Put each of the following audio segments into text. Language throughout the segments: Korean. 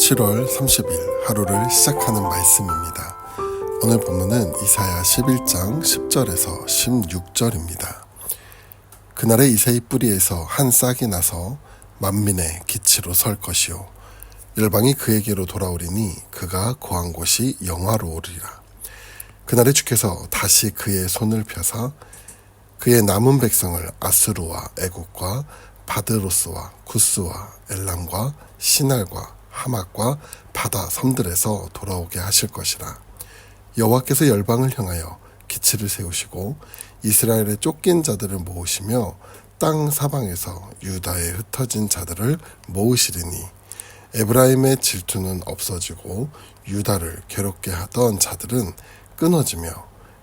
7월 30일 하루를 시작하는 말씀입니다. 오늘 본문은 이사야 11장 10절에서 16절입니다. 그날에 이새의 뿌리에서 한 싹이 나서 만민의 기치로 설 것이요 열방이 그에게로 돌아오리니 그가 거한 곳이 영화로우리라. 그날에 주께서 다시 그의 손을 펴사 그의 남은 백성을 아수르와 애국과 바드로스와 구스와 엘람과 시날과 하맛과 바다 섬들에서 돌아오게 하실 것이라. 여호와께서 열방을 향하여 기치를 세우시고 이스라엘의 쫓긴 자들을 모으시며 땅 사방에서 유다에 흩어진 자들을 모으시리니 에브라임의 질투는 없어지고 유다를 괴롭게 하던 자들은 끊어지며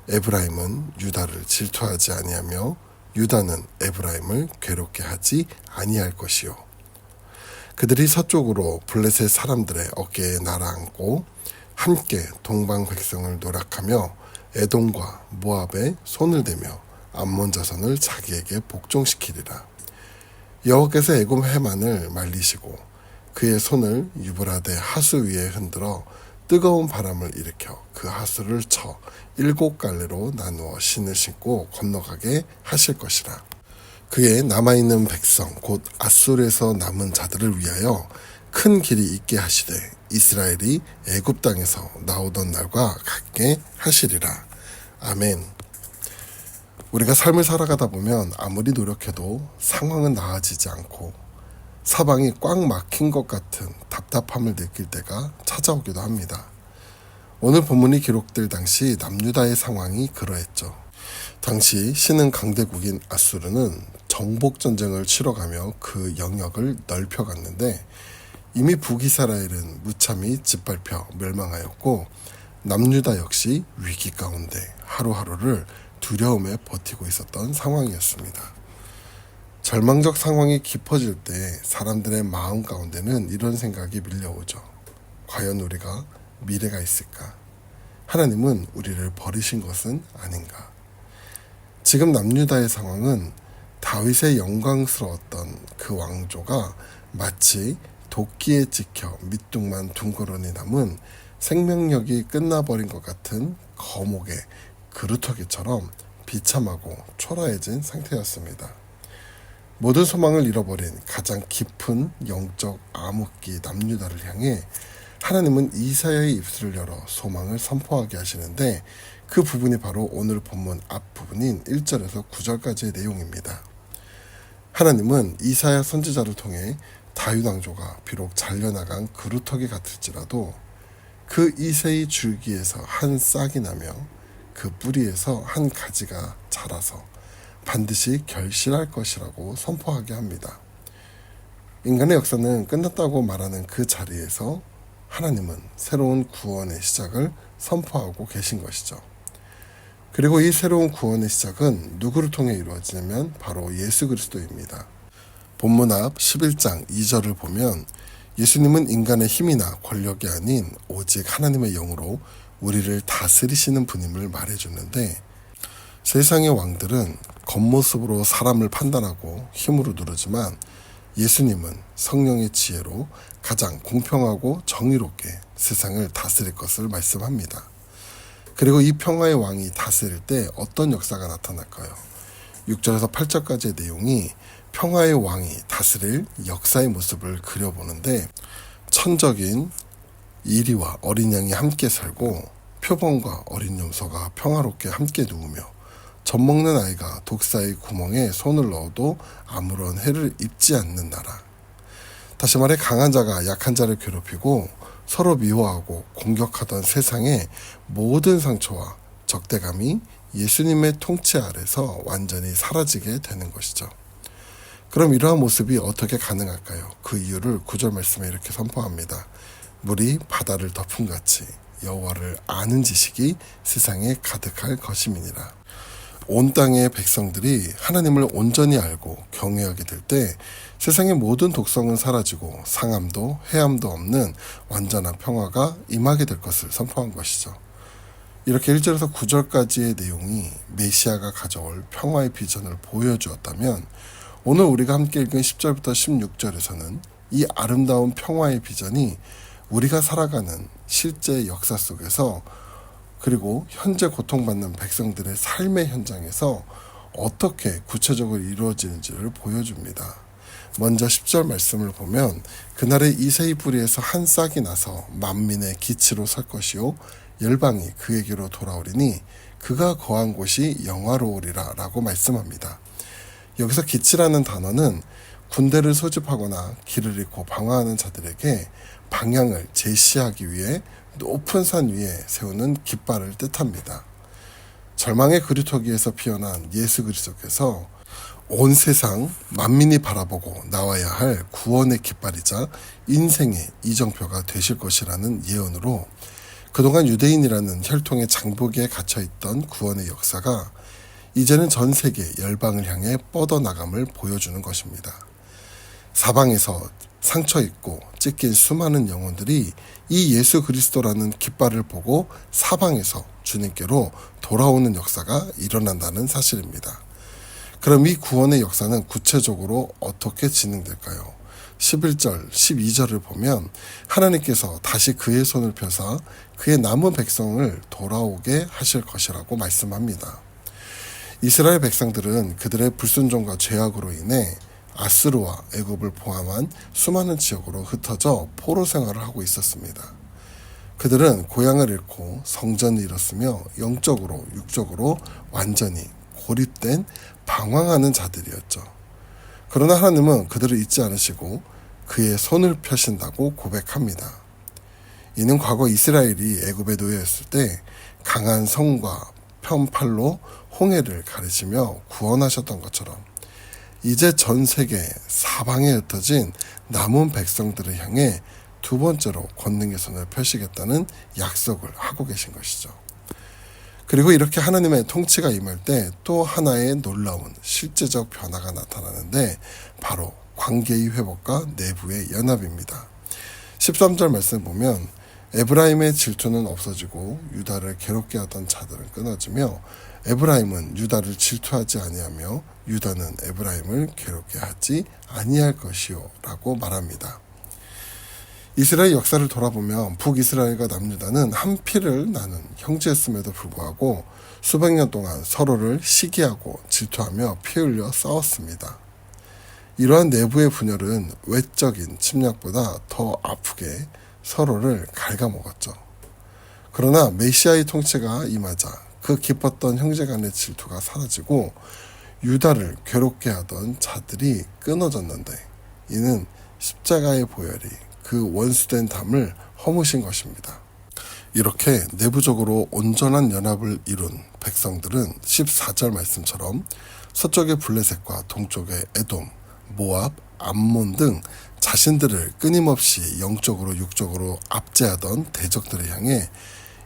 에브라임은 유다를 질투하지 아니하며 유다는 에브라임을 괴롭게 하지 아니할 것이요 그들이 서쪽으로 블레셋 사람들의 어깨에 날아앉고 함께 동방 백성을 노략하며 에돔과 모압에 손을 대며 암몬 자손을 자기에게 복종시키리라. 여호와께서 에돔 해만을 말리시고 그의 손을 유브라데 하수 위에 흔들어 뜨거운 바람을 일으켜 그 하수를 쳐 7갈래로 나누어 신을 신고 건너가게 하실 것이라. 그의 남아있는 백성 곧 아수르에서 남은 자들을 위하여 큰 길이 있게 하시되 이스라엘이 애굽 땅에서 나오던 날과 같게 하시리라. 아멘. 우리가 삶을 살아가다 보면 아무리 노력해도 상황은 나아지지 않고 사방이 꽉 막힌 것 같은 답답함을 느낄 때가 찾아오기도 합니다. 오늘 본문이 기록될 당시 남유다의 상황이 그러했죠. 당시 신은 강대국인 아수르는 정복전쟁을 치러가며 그 영역을 넓혀갔는데 이미 북이스라엘은 무참히 짓밟혀 멸망하였고 남유다 역시 위기 가운데 하루하루를 두려움에 버티고 있었던 상황이었습니다. 절망적 상황이 깊어질 때 사람들의 마음 가운데는 이런 생각이 밀려오죠. 과연 우리가 미래가 있을까? 하나님은 우리를 버리신 것은 아닌가? 지금 남유다의 상황은 다윗의 영광스러웠던 그 왕조가 마치 도끼에 찍혀 밑둥만 둥그러니 남은 생명력이 끝나버린 것 같은 거목의 그루터기처럼 비참하고 초라해진 상태였습니다. 모든 소망을 잃어버린 가장 깊은 영적 암흑기 남유다를 향해 하나님은 이사야의 입술을 열어 소망을 선포하게 하시는데 그 부분이 바로 오늘 본문 앞부분인 1절에서 9절까지의 내용입니다. 하나님은 이사야 선지자를 통해 다윗 왕조가 비록 잘려나간 그루터기 같을지라도 그 이새의 줄기에서 한 싹이 나며 그 뿌리에서 한 가지가 자라서 반드시 결실할 것이라고 선포하게 합니다. 인간의 역사는 끝났다고 말하는 그 자리에서 하나님은 새로운 구원의 시작을 선포하고 계신 것이죠. 그리고 이 새로운 구원의 시작은 누구를 통해 이루어지냐면 바로 예수 그리스도입니다. 본문 앞 11장 2절을 보면 예수님은 인간의 힘이나 권력이 아닌 오직 하나님의 영으로 우리를 다스리시는 분임을 말해주는데 세상의 왕들은 겉모습으로 사람을 판단하고 힘으로 누르지만 예수님은 성령의 지혜로 가장 공평하고 정의롭게 세상을 다스릴 것을 말씀합니다. 그리고 이 평화의 왕이 다스릴 때 어떤 역사가 나타날까요? 6절에서 8절까지의 내용이 평화의 왕이 다스릴 역사의 모습을 그려보는데 천적인 이리와 어린 양이 함께 살고 표범과 어린 염소가 평화롭게 함께 누우며 젖먹는 아이가 독사의 구멍에 손을 넣어도 아무런 해를 입지 않는 나라. 다시 말해 강한 자가 약한 자를 괴롭히고 서로 미워하고 공격하던 세상의 모든 상처와 적대감이 예수님의 통치 아래서 완전히 사라지게 되는 것이죠. 그럼 이러한 모습이 어떻게 가능할까요? 그 이유를 9절 말씀에 이렇게 선포합니다. 물이 바다를 덮음같이 여호와를 아는 지식이 세상에 가득할 것임이니라. 온 땅의 백성들이 하나님을 온전히 알고 경외하게 될 때 세상의 모든 독성은 사라지고 상함도 해함도 없는 완전한 평화가 임하게 될 것을 선포한 것이죠. 이렇게 1절에서 9절까지의 내용이 메시아가 가져올 평화의 비전을 보여주었다면 오늘 우리가 함께 읽은 10절부터 16절에서는 이 아름다운 평화의 비전이 우리가 살아가는 실제 역사 속에서 그리고 현재 고통받는 백성들의 삶의 현장에서 어떻게 구체적으로 이루어지는지를 보여줍니다. 먼저 10절 말씀을 보면 그날에 이새의 뿌리에서 한 싹이 나서 만민의 기치로 설 것이요 열방이 그에게로 돌아오리니 그가 거한 곳이 영화로우리라 라고 말씀합니다. 여기서 기치라는 단어는 군대를 소집하거나 길을 잃고 방황하는 자들에게 방향을 제시하기 위해 높은 산 위에 세우는 깃발을 뜻합니다. 절망의 그루터기에서 피어난 예수 그리스도께서 온 세상 만민이 바라보고 나와야 할 구원의 깃발이자 인생의 이정표가 되실 것이라는 예언으로 그동안 유대인이라는 혈통의 장벽에 갇혀있던 구원의 역사가 이제는 전 세계 열방을 향해 뻗어나감을 보여주는 것입니다. 사방에서 상처입고 찢긴 수많은 영혼들이 이 예수 그리스도라는 깃발을 보고 사방에서 주님께로 돌아오는 역사가 일어난다는 사실입니다. 그럼 이 구원의 역사는 구체적으로 어떻게 진행될까요? 11절, 12절을 보면 하나님께서 다시 그의 손을 펴사 그의 남은 백성을 돌아오게 하실 것이라고 말씀합니다. 이스라엘 백성들은 그들의 불순종과 죄악으로 인해 아스루와 애굽을 포함한 수많은 지역으로 흩어져 포로 생활을 하고 있었습니다. 그들은 고향을 잃고 성전을 잃었으며 영적으로 육적으로 완전히 고립된 방황하는 자들이었죠. 그러나 하나님은 그들을 잊지 않으시고 그의 손을 펴신다고 고백합니다. 이는 과거 이스라엘이 애굽에 놓여있을 때 강한 성과 편팔로 홍해를 가르치며 구원하셨던 것처럼 이제 전 세계 사방에 흩어진 남은 백성들을 향해 두 번째로 권능의 손을 펴시겠다는 약속을 하고 계신 것이죠. 그리고 이렇게 하나님의 통치가 임할 때 또 하나의 놀라운 실제적 변화가 나타나는데 바로 관계의 회복과 내부의 연합입니다. 13절 말씀 보면 에브라임의 질투는 없어지고 유다를 괴롭게 하던 자들은 끊어지며 에브라임은 유다를 질투하지 아니하며 유다는 에브라임을 괴롭게 하지 아니할 것이요 라고 말합니다. 이스라엘 역사를 돌아보면 북이스라엘과 남유다는 한 피를 나눈 형제였음에도 불구하고 수백 년 동안 서로를 시기하고 질투하며 피 흘려 싸웠습니다. 이러한 내부의 분열은 외적인 침략보다 더 아프게 서로를 갉아먹었죠. 그러나 메시아의 통치가 임하자 그 깊었던 형제간의 질투가 사라지고 유다를 괴롭게 하던 자들이 끊어졌는데 이는 십자가의 보혈이 그 원수된 담을 허무신 것입니다. 이렇게 내부적으로 온전한 연합을 이룬 백성들은 14절 말씀처럼 서쪽의 블레셋과 동쪽의 에돔, 모압, 암몬 등 자신들을 끊임없이 영적으로 육적으로 압제하던 대적들을 향해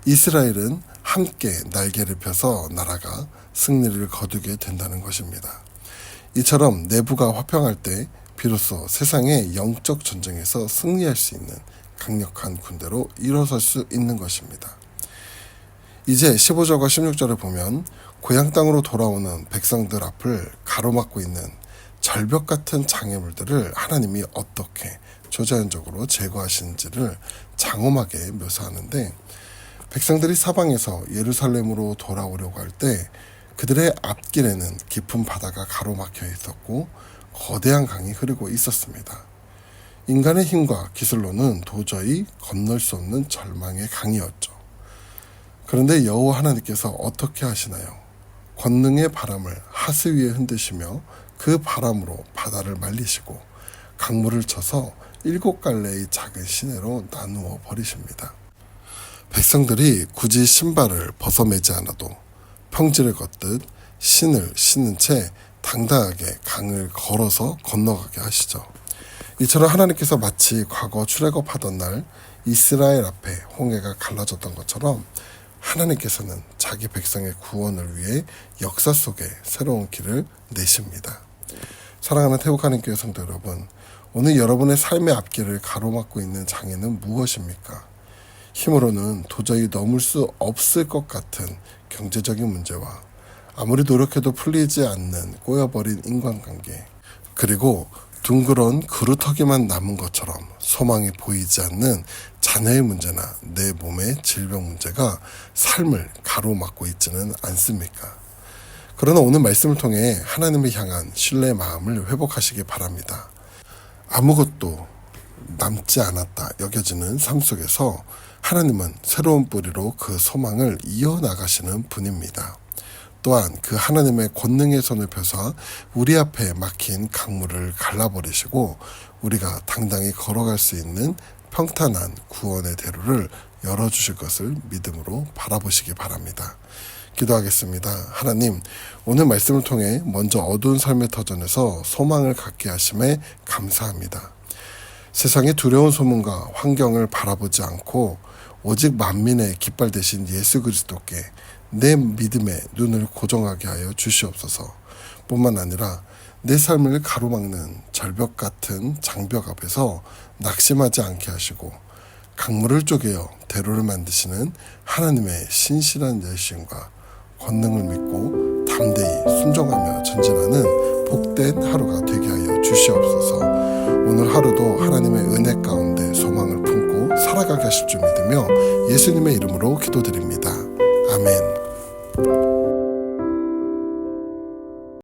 이스라엘은 함께 날개를 펴서 날아가 승리를 거두게 된다는 것입니다. 이처럼 내부가 화평할 때 비로소 세상의 영적 전쟁에서 승리할 수 있는 강력한 군대로 일어설 수 있는 것입니다. 이제 15절과 16절을 보면 고향 땅으로 돌아오는 백성들 앞을 가로막고 있는 절벽 같은 장애물들을 하나님이 어떻게 조자연적으로 제거하시는지를 장엄하게 묘사하는데 백성들이 사방에서 예루살렘으로 돌아오려고 할 때 그들의 앞길에는 깊은 바다가 가로막혀 있었고 거대한 강이 흐르고 있었습니다. 인간의 힘과 기술로는 도저히 건널 수 없는 절망의 강이었죠. 그런데 여호와 하나님께서 어떻게 하시나요? 권능의 바람을 하스 위에 흔드시며 그 바람으로 바다를 말리시고 강물을 쳐서 7갈래의 작은 시내로 나누어 버리십니다. 백성들이 굳이 신발을 벗어매지 않아도 평지를 걷듯 신을 신은 채 당당하게 강을 걸어서 건너가게 하시죠. 이처럼 하나님께서 마치 과거 출애굽하던 날 이스라엘 앞에 홍해가 갈라졌던 것처럼 하나님께서는 자기 백성의 구원을 위해 역사 속에 새로운 길을 내십니다. 사랑하는 태국하는 교회 성도 여러분, 오늘 여러분의 삶의 앞길을 가로막고 있는 장애는 무엇입니까? 힘으로는 도저히 넘을 수 없을 것 같은 경제적인 문제와 아무리 노력해도 풀리지 않는 꼬여버린 인간관계, 그리고 둥그런 그루터기만 남은 것처럼 소망이 보이지 않는 자녀의 문제나 내 몸의 질병 문제가 삶을 가로막고 있지는 않습니까? 그러나 오늘 말씀을 통해 하나님을 향한 신뢰의 마음을 회복하시기 바랍니다. 아무것도 남지 않았다 여겨지는 삶 속에서 하나님은 새로운 뿌리로 그 소망을 이어나가시는 분입니다. 또한 그 하나님의 권능의 손을 펴서 우리 앞에 막힌 강물을 갈라버리시고 우리가 당당히 걸어갈 수 있는 평탄한 구원의 대로를 열어주실 것을 믿음으로 바라보시기 바랍니다. 기도하겠습니다. 하나님, 오늘 말씀을 통해 먼저 어두운 삶의 터전에서 소망을 갖게 하심에 감사합니다. 세상의 두려운 소문과 환경을 바라보지 않고 오직 만민의 깃발 되신 예수 그리스도께 내 믿음의 눈을 고정하게 하여 주시옵소서. 뿐만 아니라 내 삶을 가로막는 절벽 같은 장벽 앞에서 낙심하지 않게 하시고 강물을 쪼개어 대로를 만드시는 하나님의 신실한 열심과 권능을 믿고 담대히 순종하며 전진하는 복된 하루가 되게 하여 주시옵소서. 오늘 하루도 하나님의 은혜 가운데 소망을 품고 살아가게 하실 줄 믿으며 예수님의 이름으로 기도드립니다. 아멘.